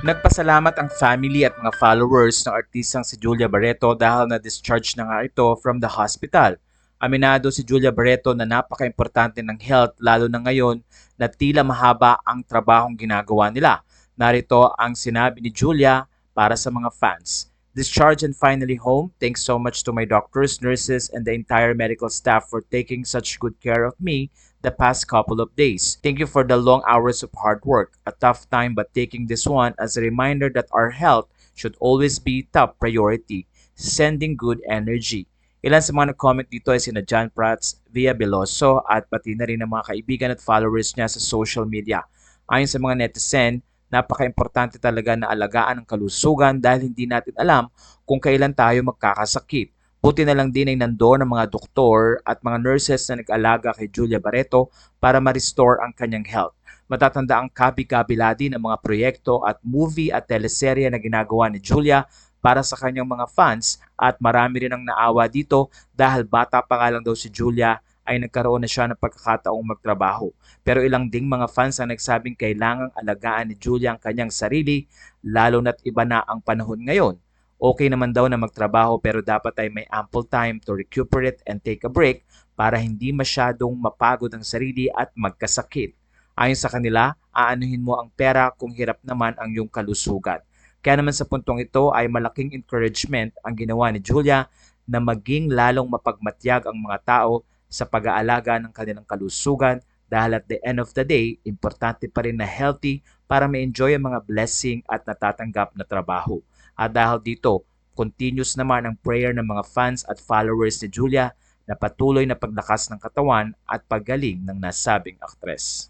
Nagpasalamat ang family at mga followers ng artistang si Julia Barreto dahil na-discharge na nga ito from the hospital. Aminado si Julia Barreto na napaka-importante ng health lalo na ngayon na tila mahaba ang trabahong ginagawa nila. Narito ang sinabi ni Julia para sa mga fans. Discharged and finally home, thanks so much to my doctors, nurses, and the entire medical staff for taking such good care of me the past couple of days. Thank you for the long hours of hard work. A tough time, but taking this one as a reminder that our health should always be top priority. Sending good energy. Ilan sa mga nag-comment dito ay sina John Prats, Via Beloso at pati na rin ang mga kaibigan at followers niya sa social media. Ayon sa mga netizen, napaka-importante talaga na alagaan ang kalusugan dahil hindi natin alam kung kailan tayo magkakasakit. Buti na lang din ay nandoon ang mga doktor at mga nurses na nag-alaga kay Julia Barreto para ma-restore ang kanyang health. Matatanda ang kabi-kabila din ng mga proyekto at movie at teleserye na ginagawa ni Julia para sa kanyang mga fans at marami rin ang naawa dito dahil bata pa nga lang daw si Julia ay nagkaroon na siya ng pagkakataong magtrabaho. Pero ilang ding mga fans ang nagsabing kailangang alagaan ni Julia ang kanyang sarili lalo na't iba na ang panahon ngayon. Okay naman daw na magtrabaho pero dapat ay may ample time to recuperate and take a break para hindi masyadong mapagod ang sarili at magkasakit. Ayon sa kanila, aanuhin mo ang pera kung hirap naman ang iyong kalusugan. Kaya naman sa puntong ito ay malaking encouragement ang ginawa ni Julia na maging lalong mapagmatyag ang mga tao sa pag-aalaga ng kanilang kalusugan dahil at the end of the day, importante pa rin na healthy para ma-enjoy ang mga blessing at natatanggap na trabaho. At dahil dito, continuous naman ang prayer ng mga fans at followers ni Julia na patuloy na paglakas ng katawan at paggaling ng nasabing aktres.